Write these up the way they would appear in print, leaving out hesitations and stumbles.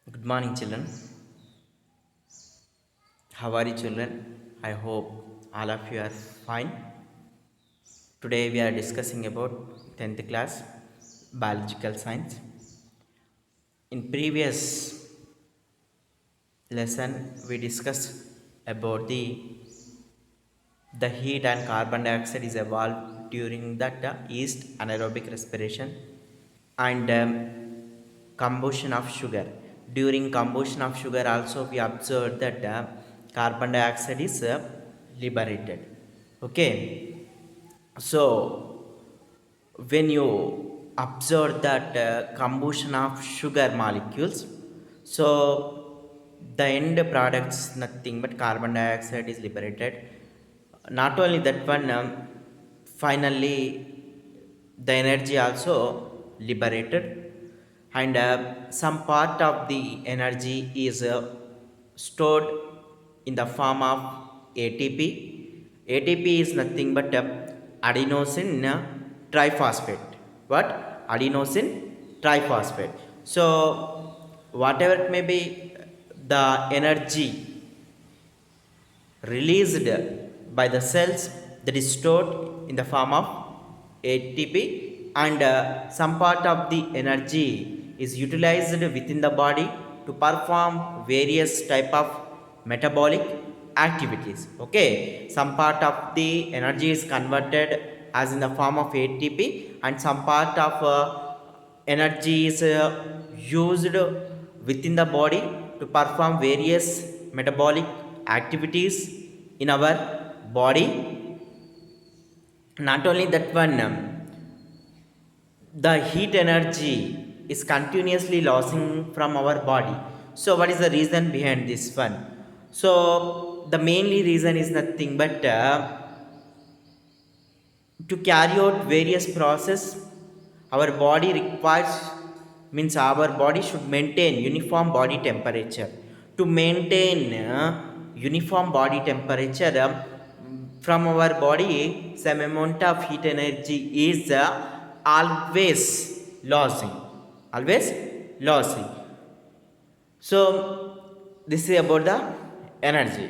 Good morning, children. How are you, children? I hope all of you are fine. Today we are discussing about 10th class biological science. In previous lesson, we discussed about the heat and carbon dioxide is evolved during that yeast anaerobic respiration and combustion of sugar. During combustion of sugar, also we observed that carbon dioxide is liberated. Okay, so when you observe that combustion of sugar molecules, so the end products nothing but carbon dioxide is liberated. Not only that one, finally the energy also liberated, and some part of the energy is stored in the form of ATP. ATP is nothing but adenosine triphosphate. What? Adenosine triphosphate. So whatever it may be, the energy released by the cells that is stored in the form of ATP, and some part of the energy is utilized within the body to perform various type of metabolic activities. Okay, some part of the energy is converted as in the form of ATP, and some part of energy is used within the body to perform various metabolic activities in our body. Not only that one, the heat energy is continuously losing from our body. So what is the reason behind this one? So the mainly reason is nothing but to carry out various process, our body requires, means our body should maintain uniform body temperature. To maintain uniform body temperature, from our body some amount of heat energy is always losing, always losing. So this is about the energy.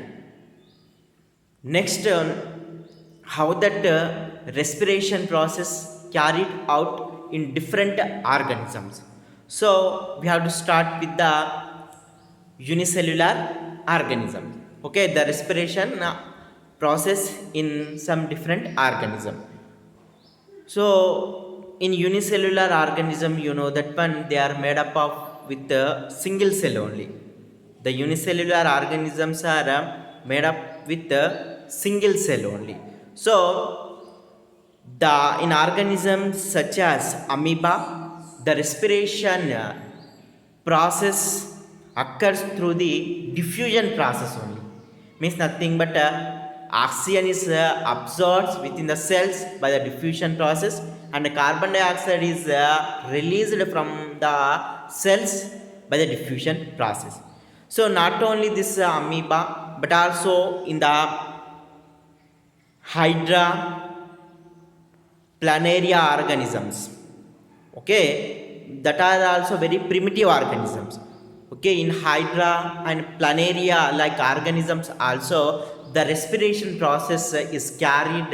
Next, how that respiration process carried out in different organisms. So we have to start with the unicellular organism. Okay, the respiration process in some different organism. So in unicellular organism, you know that one they are made up of with a single cell only. The unicellular organisms are made up with a single cell only. So the in organisms such as amoeba, the respiration process occurs through the diffusion process only. Means nothing but oxygen is absorbed within the cells by the diffusion process, and the carbon dioxide is released from the cells by the diffusion process. So not only this amoeba, but also in the hydra, planaria organisms, okay, that are also very primitive organisms. Okay, in hydra and planaria like organisms also, the respiration process is carried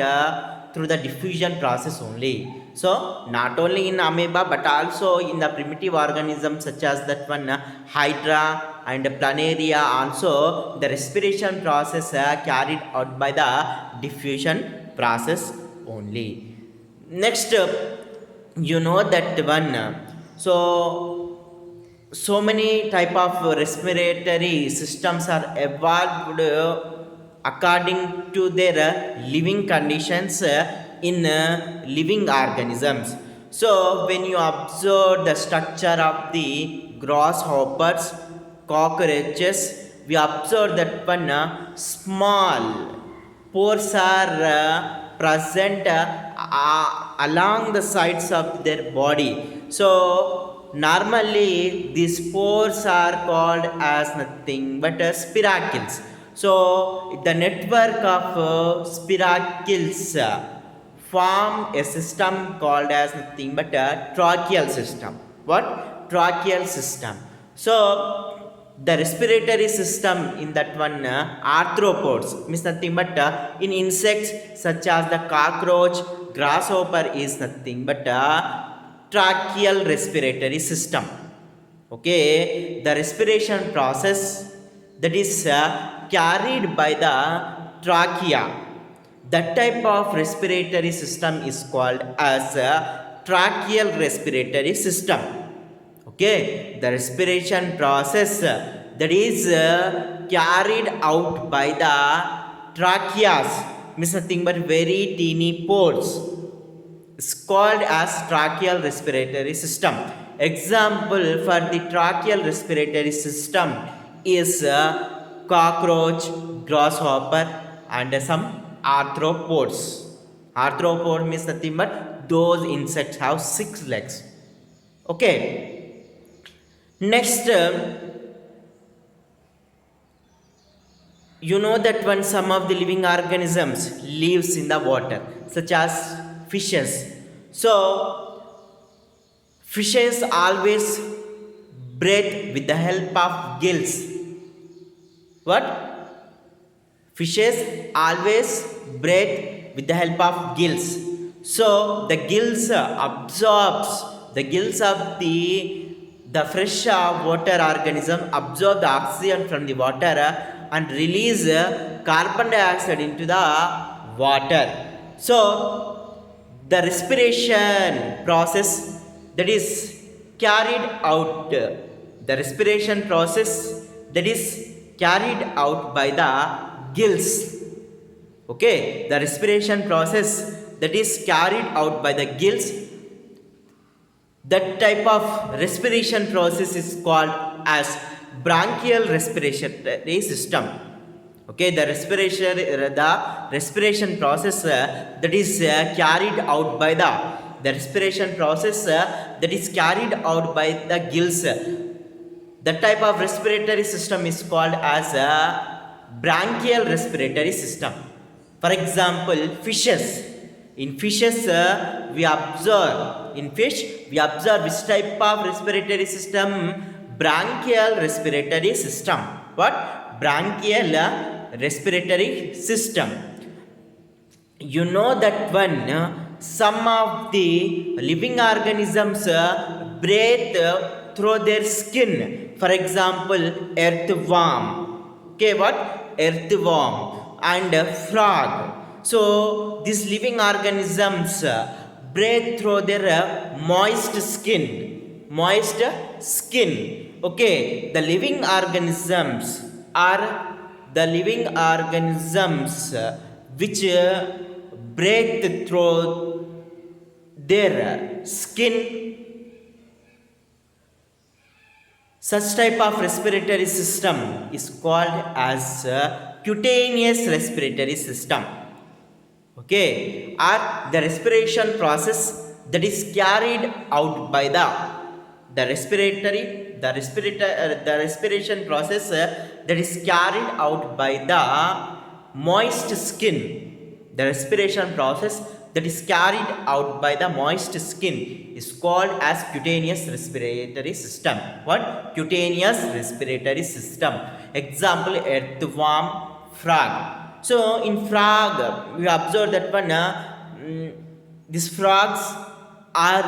through the diffusion process only. So not only in amoeba but also in the primitive organisms such as that one hydra and planaria also, the respiration process carried out by the diffusion process only. Next, you know that one, so so many type of respiratory systems are evolved according to their living conditions in living organisms. So when you observe the structure of the grasshoppers, cockroaches, we observe that one small pores are present along the sides of their body. So normally these pores are called as nothing but spiracles. So the network of spiracles form a system called as nothing but a tracheal system. What? Tracheal system. So the respiratory system in that one arthropods means nothing but in insects such as the cockroach, grasshopper is nothing but tracheal respiratory system. Okay, the respiration process that is carried by the trachea, that type of respiratory system is called as a tracheal respiratory system. Okay, the respiration process that is carried out by the tracheas means nothing but very teeny pores is called as tracheal respiratory system. Example for the tracheal respiratory system is cockroach, grasshopper and some arthropods. Arthropod means nothing but those insects have 6 legs. Okay, next you know that when some of the living organisms lives in the water such as fishes, so fishes always breathe with the help of gills. What? Fishes always breathe with the help of gills. So the gills absorbs the gills of the fresh water organism absorb the oxygen from the water and release carbon dioxide into the water. So the respiration process that is carried out, the respiration process that is carried out by the gills. Okay, the respiration process that is carried out by the gills, that type of respiration process is called as bronchial respiratory system. Okay, the respiration process that is carried out by the respiration process that is carried out by the gills, the type of respiratory system is called as a bronchial respiratory system. For example, fishes. In fishes, we observe which type of respiratory system? Bronchial respiratory system. What? Bronchial respiratory system. You know that when some of the living organisms breathe through their skin. For example, earthworm. Okay, what? Earthworm and frog. So these living organisms breathe through their moist skin. Moist skin. Okay, the living organisms are the living organisms which breathe through their skin. Such type of respiratory system is called as cutaneous respiratory system. Okay, or the respiration process that is carried out by the respiration process that is carried out by the moist skin. The respiration process that is carried out by the moist skin is called as cutaneous respiratory system. What? Cutaneous respiratory system. Example, earthworm, frog. So in frog, we observe that one these frogs are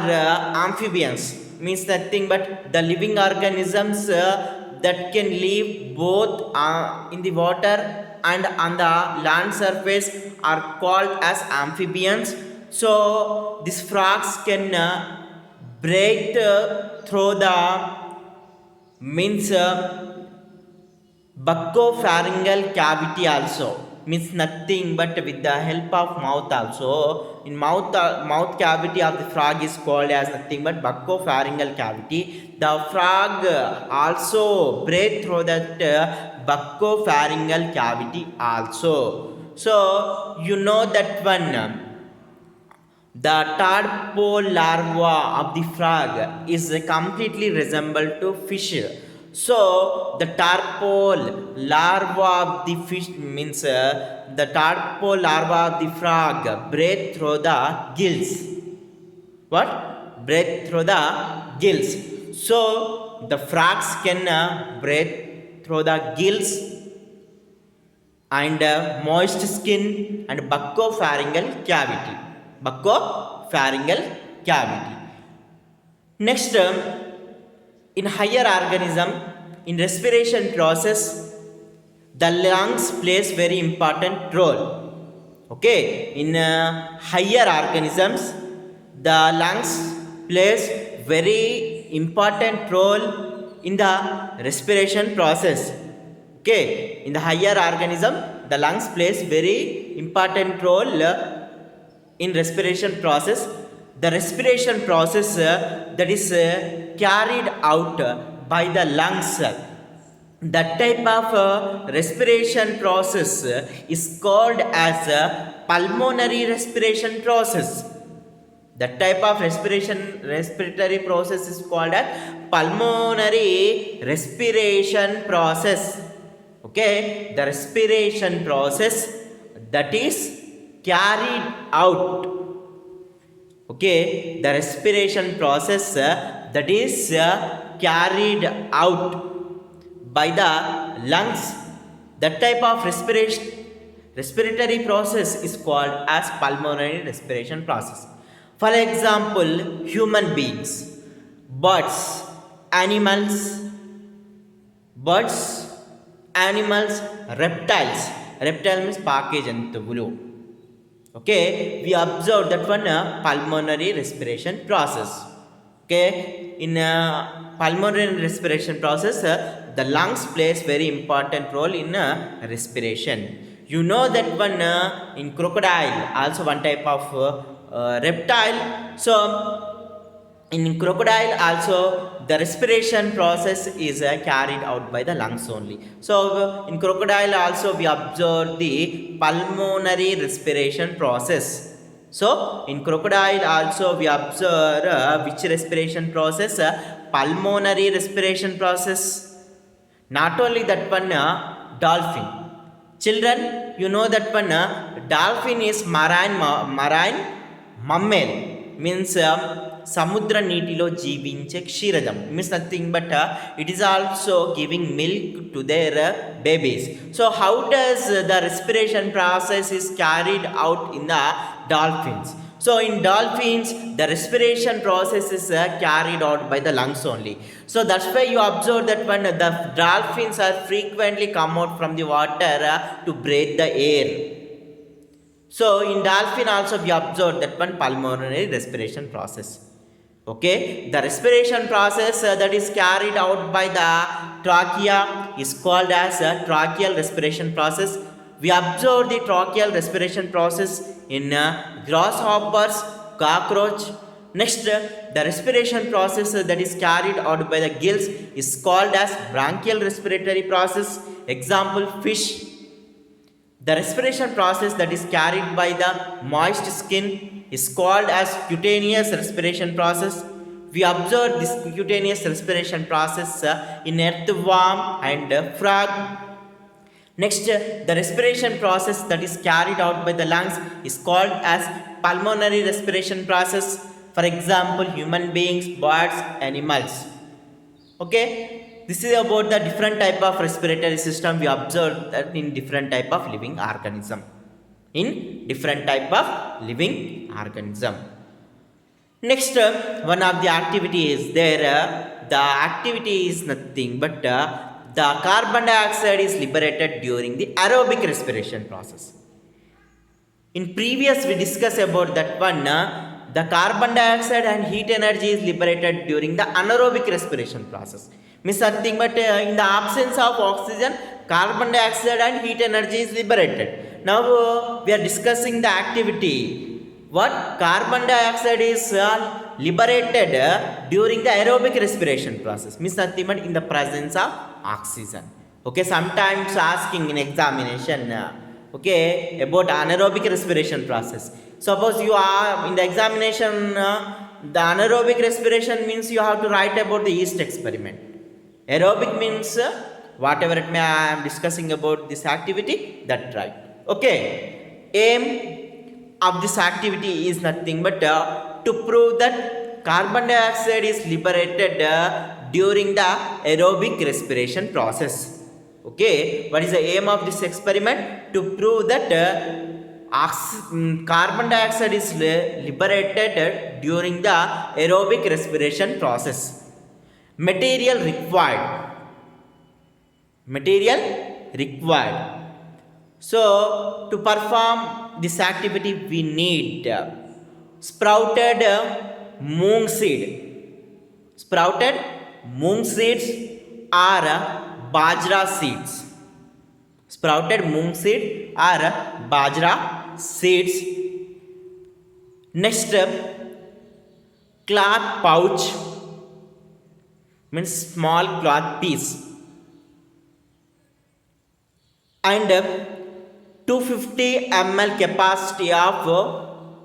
amphibians, means nothing but the living organisms that can live both in the water and on the land surface are called as amphibians. So these frogs can breathe through the means buccopharyngeal cavity also, means nothing but with the help of mouth also. In mouth cavity of the frog is called as nothing but buccopharyngeal cavity. The frog also breathe through that buccopharyngeal cavity also. So you know that one the tadpole larva of the frog is completely resembled to fish. So the tadpole larva of the fish means the tadpole larva of the frog breathe through the gills. What? Breathe through the gills. So the frogs can breathe through the gills and moist skin and buccopharyngeal cavity. Buccopharyngeal cavity. Next, in higher organism, in respiration process, the lungs plays very important role. Okay, in higher organisms, the lungs plays very important role in the respiration process. Okay, in the higher organism, the lungs plays very important role in respiration process. The respiration process that is carried out by the lungs, that type of respiration process is called as pulmonary respiration process. That type of respiratory process is called as pulmonary respiration process. Okay, the respiration process that is carried out. Okay, the respiration process that is carried out by the lungs. That type of respiratory process is called as pulmonary respiration process. For example, human beings, birds, animals, reptiles. Reptile means package and tubulu. Okay, we observe that one pulmonary respiration process. Okay, in pulmonary respiration process, the lungs plays very important role in respiration. You know that one in crocodile, also one type of reptile. So in crocodile also the respiration process is carried out by the lungs only. So in crocodile also we observe the pulmonary respiration process. So in crocodile also we observe which respiration process? Pulmonary respiration process. Not only that one, dolphin. Children, you know that one dolphin is marine mammal, means samudra నీటిలో జీవించే క్షీరదం, means nothing but it is also giving milk to their babies. So how does the respiration process is carried out in the dolphins? So in dolphins the respiration process is carried out by the lungs only. So that's why you observe that when the dolphins are frequently come out from the water to breathe the air. So in dolphin also we observe that one pulmonary respiration process. Okay, the respiration process that is carried out by the trachea is called as tracheal respiration process. We observe the tracheal respiration process in grasshoppers, cockroach. Next, the respiration process that is carried out by the gills is called as branchial respiratory process. Example, fish. The respiration process that is carried by the moist skin is called as cutaneous respiration process. We observe this cutaneous respiration process in earthworm and frog. Next, the respiration process that is carried out by the lungs is called as pulmonary respiration process. For example, human beings, birds, animals. Okay, this is about the different type of respiratory system we observe that in different type of living organism. In different type of living organism. Next, one of the activity is there. The activity is nothing but the carbon dioxide is liberated during the aerobic respiration process. In previous we discussed about that one. The carbon dioxide and heat energy is liberated during the anaerobic respiration process. Means nothing but in the absence of oxygen, carbon dioxide and heat energy is liberated. Now we are discussing the activity. What? Carbon dioxide is liberated during the aerobic respiration process. Means nothing but in the presence of oxygen. Okay, sometimes asking in examination okay, about anaerobic respiration process. Suppose you are in the examination, the anaerobic respiration means you have to write about the yeast experiment. Aerobic means whatever it may I am discussing about this activity, that right. Okay, aim of this activity is nothing but to prove that carbon dioxide is liberated during the aerobic respiration process. Okay, what is the aim of this experiment? To prove that carbon dioxide is liberated during the aerobic respiration process. Material required. Material required. So, to perform this activity, we need sprouted moong seed. Sprouted moong seeds or bajra seeds. Sprouted moong seed or bajra seeds. Next, cloth pouch means small cloth piece. And 250 ml capacity of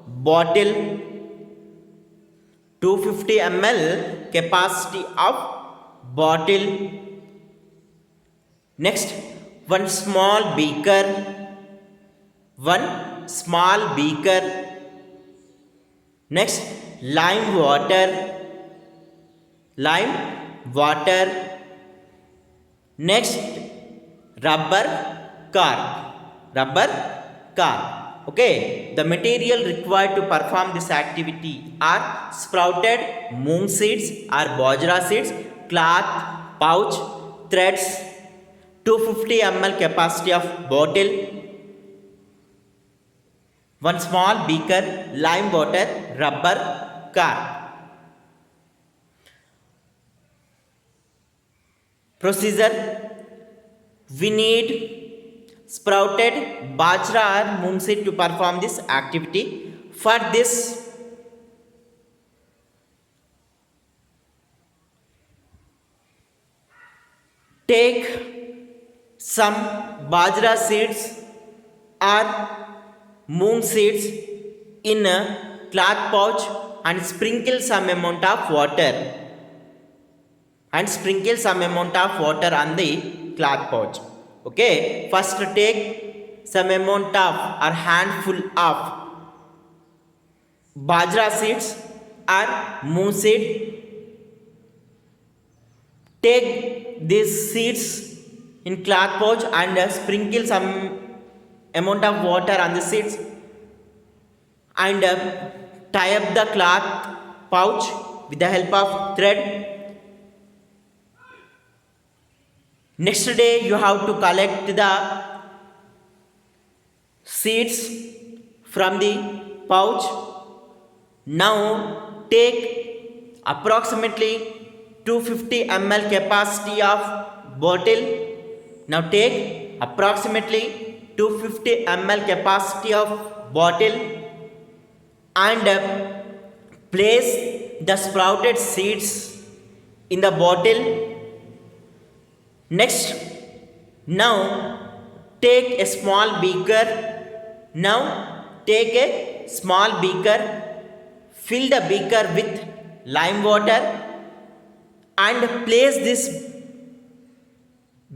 bottle, 250 ml capacity of bottle. Next, one small beaker, one small beaker. Next, lime water, lime water. Next, rubber car. Okay, the material required to perform this activity are sprouted moong seeds or bajra seeds, cloth pouch, threads, 250 ml capacity of bottle, one small beaker, lime water, rubber car. Procedure: we need sprouted bajra or moong seed to perform this activity. For this, take some bajra seeds or moong seeds in a cloth pouch and sprinkle some amount of water. On the cloth pouch. Okay, first take some amount of or handful of bajra seeds or moong seed. Take these seeds in cloth pouch and sprinkle some amount of water on the seeds and tie up the cloth pouch with the help of thread. Next day, you have to collect the seeds from the pouch. Now, take approximately 250 ml capacity of bottle. Now, take approximately 250 ml capacity of bottle and place the sprouted seeds in the bottle. Next, now take a small beaker. Fill the beaker with lime water and place this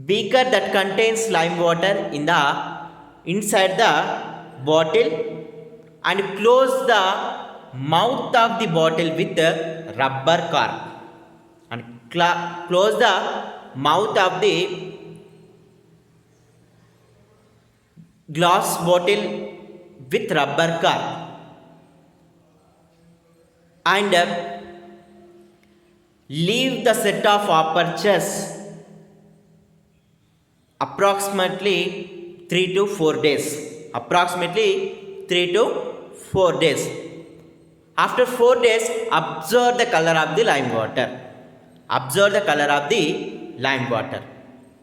beaker that contains lime water inside the bottle and close the mouth of the bottle with the rubber cork and close the mouth of the glass bottle with rubber cork and leave the set of apertures approximately 3 to 4 days. After 4 days, observe the color of the lime water.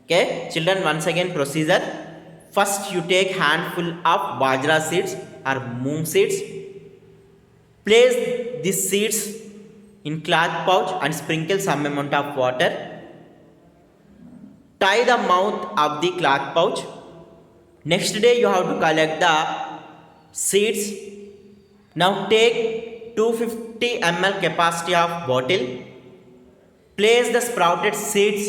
Okay, children, once again procedure. First, you take handful of bajra seeds or moong seeds. Place these seeds in cloth pouch and sprinkle some amount of water. Tie the mouth of the cloth pouch. Next day, you have to collect the seeds. Now take 250 ml capacity of bottle. Place the sprouted seeds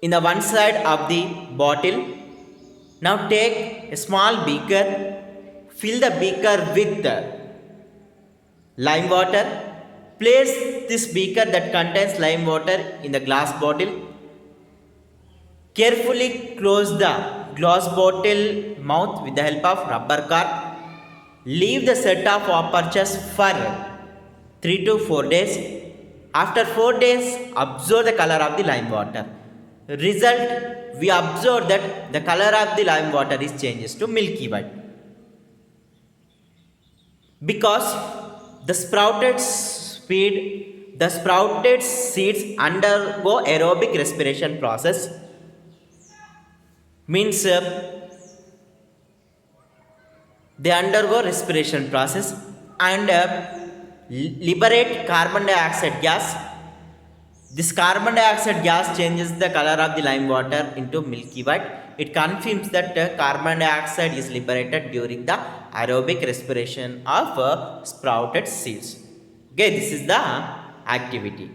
in the one side of the bottle. Now take a small beaker. Fill the beaker with lime water. Place this beaker that contains lime water in the glass bottle Carefully close the glass bottle mouth with the help of rubber cork. Leave the set of apertures for 3 to 4 days. After 4 days, observe the color of the lime water. Result, we observe that the color of the lime water is changes to milky white. Because the sprouted seeds undergo aerobic respiration process, means they undergo respiration process and liberate carbon dioxide gas. This carbon dioxide gas changes the color of the lime water into milky white. It confirms that carbon dioxide is liberated during the aerobic respiration of sprouted seeds. Okay, this is the activity.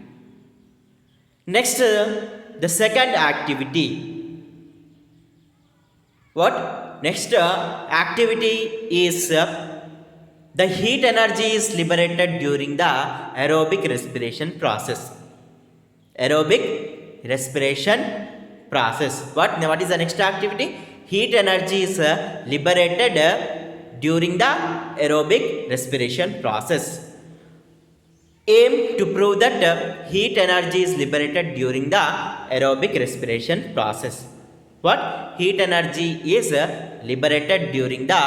Next, the second activity. What? Next activity is the heat energy is liberated during the aerobic respiration process. Aerobic respiration process. What is the next activity? Heat energy is liberated during the aerobic respiration process. Aim to prove that heat energy is liberated during the aerobic respiration process. What? Heat energy is liberated during the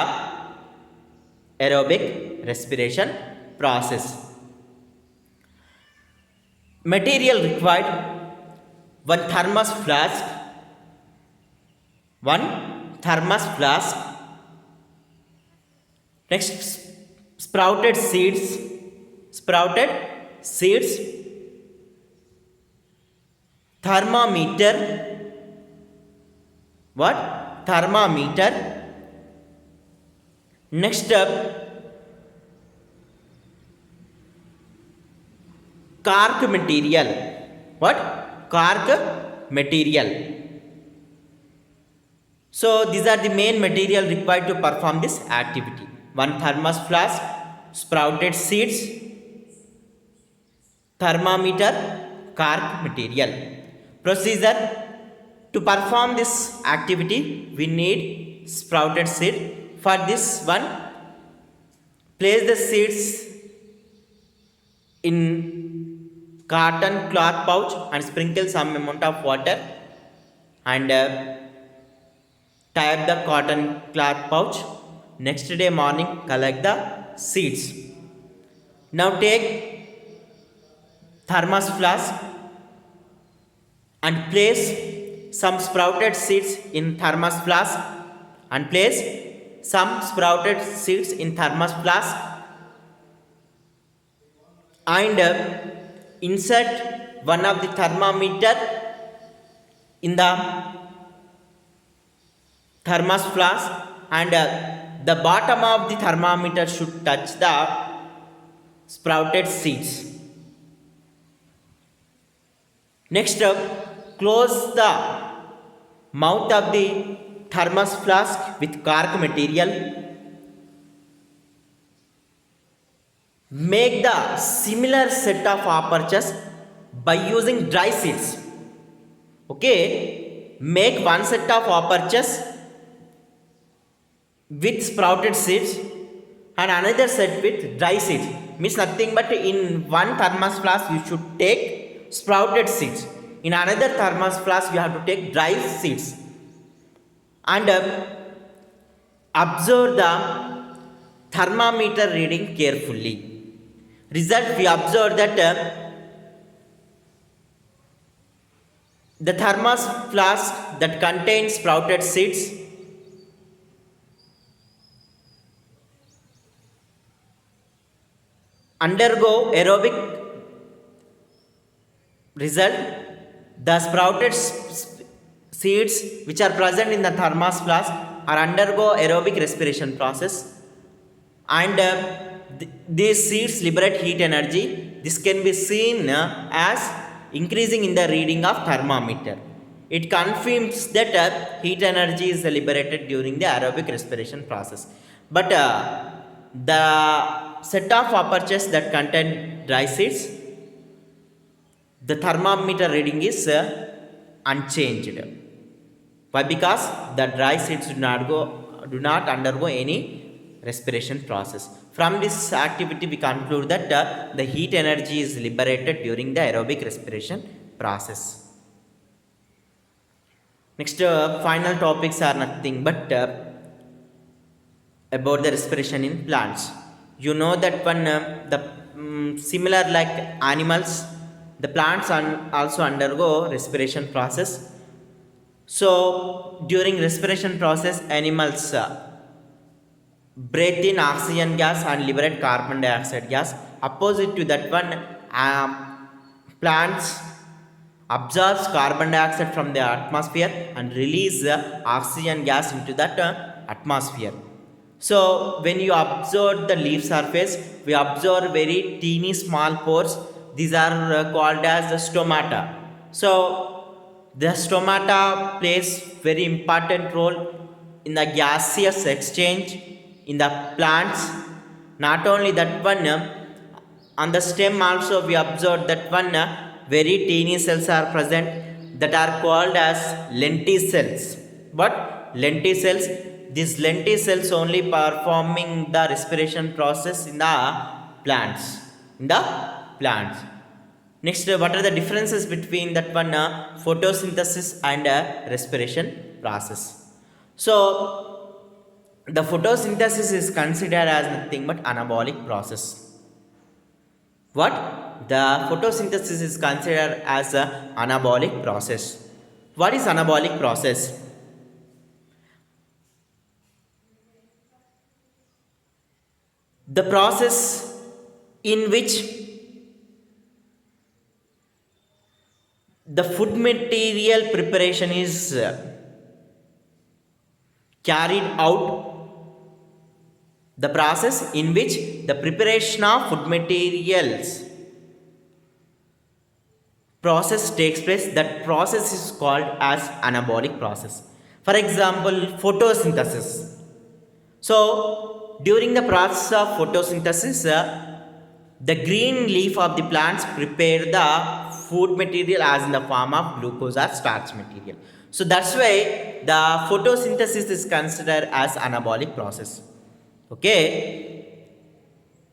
aerobic respiration process. Material required: one thermos flask, next sprouted seeds, thermometer. Thermometer. Next up, cork material. Cork material. So these are the main material required to perform this activity. One thermos flask, sprouted seeds, thermometer, cork material. Procedure: to perform this activity, we need sprouted seed. For this one, place the seeds in cotton cloth pouch and sprinkle some amount of water and tie up the cotton cloth pouch. Next day morning, collect the seeds. Now take thermos flask and place some sprouted seeds in thermos flask and place some sprouted seeds in thermos flask and insert one of the thermometer in the thermos flask and the bottom of the thermometer should touch the sprouted seeds. Next up, close the mouth of the thermos flask with cork material. Make the similar set of apertures by using dry seeds. Okay, make one set of apertures with sprouted seeds and another set with dry seeds. Means nothing but in one thermos flask you should take sprouted seeds. In another thermos flask you have to take dry seeds. And observe the thermometer reading carefully. Result, we observe that the thermos flask that contains sprouted seeds undergo aerobic result. The sprouted seeds which are present in the thermos flask are undergo aerobic respiration process and these seeds liberate heat energy. This can be seen as increasing in the reading of thermometer. It confirms that heat energy is liberated during the aerobic respiration process. But the set of apertures that contain dry seeds, the thermometer reading is unchanged. Why? Because the dry seeds do not undergo any respiration process. From this activity, we conclude that the heat energy is liberated during the aerobic respiration process. Next, final topics are nothing but about the respiration in plants. You know that when the similar like animals, the plants also undergo respiration process. So during respiration process, animals breathe in oxygen gas and liberate carbon dioxide gas. Opposite to that one, plants absorbs carbon dioxide from the atmosphere and release oxygen gas into that atmosphere. So when you observe the leaf surface, we observe very teeny small pores. These are called as the stomata. So the stomata plays very important role in the gaseous exchange in the plants. Not only that one, on the stem also we observe that one very teeny cells are present that are called as lenticels. But lenticels, these lenticels only performing the respiration process in the plants. In the plants. Next, what are the differences between that one photosynthesis and respiration process? So, the photosynthesis is considered as nothing but anabolic process. What? The photosynthesis is considered as a anabolic process. What is anabolic process? The process in which the food material preparation is carried out, the process in which the preparation of food materials process takes place, that process is called as anabolic process. For example, photosynthesis. So during the process of photosynthesis, the green leaf of the plants prepare the food material as in the form of glucose or starch material. So that's why the photosynthesis is considered as anabolic process. Okay,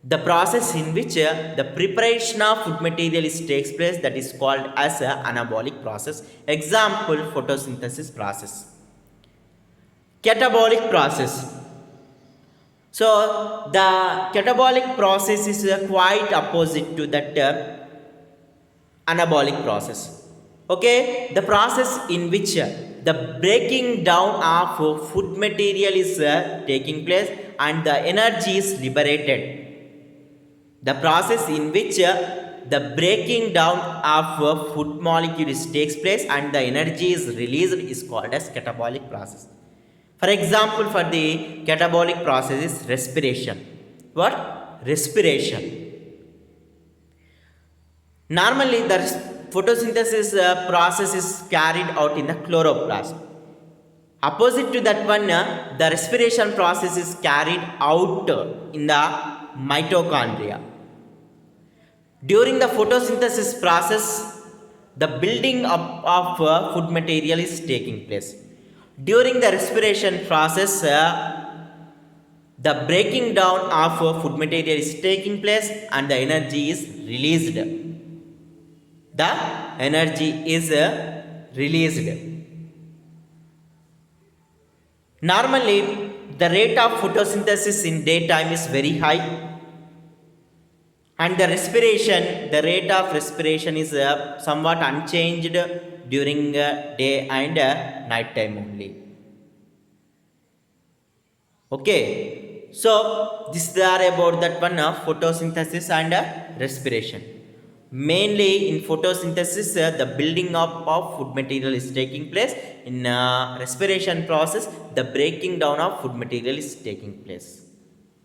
the process in which the preparation of food material takes place, that is called as a anabolic process. Example, photosynthesis process. Catabolic process. So the catabolic process is quite opposite to that anabolic process. Okay, the process in which the breaking down of food material is taking place and the energy is liberated. The process in which the breaking down of food molecules takes place and the energy is released is called as catabolic process. For example, for the catabolic process is respiration. What? Respiration. Normally, the photosynthesis process is carried out in the chloroplast. Opposite to that one, the respiration process is carried out in the mitochondria. During the photosynthesis process, the building up of food material is taking place. During the respiration process, the breaking down of food material is taking place and the energy is released. The energy is released. Normally, the rate of photosynthesis in daytime is very high. And the respiration, the rate of respiration is somewhat unchanged during day and night time only. Okay, so this are about that one photosynthesis and respiration. Mainly in photosynthesis, the building up of food material is taking place. In respiration process, the breaking down of food material is taking place.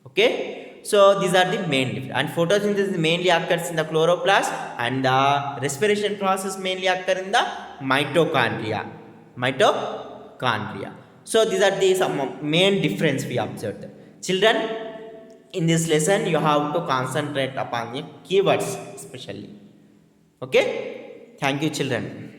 Okay, so these are the main difference. And photosynthesis mainly occurs in the chloroplast, and the respiration process mainly occur in the mitochondria. Mitochondria. So these are the some main difference we observed. Children, in this lesson you have to concentrate upon the keywords especially. Okay, thank you children.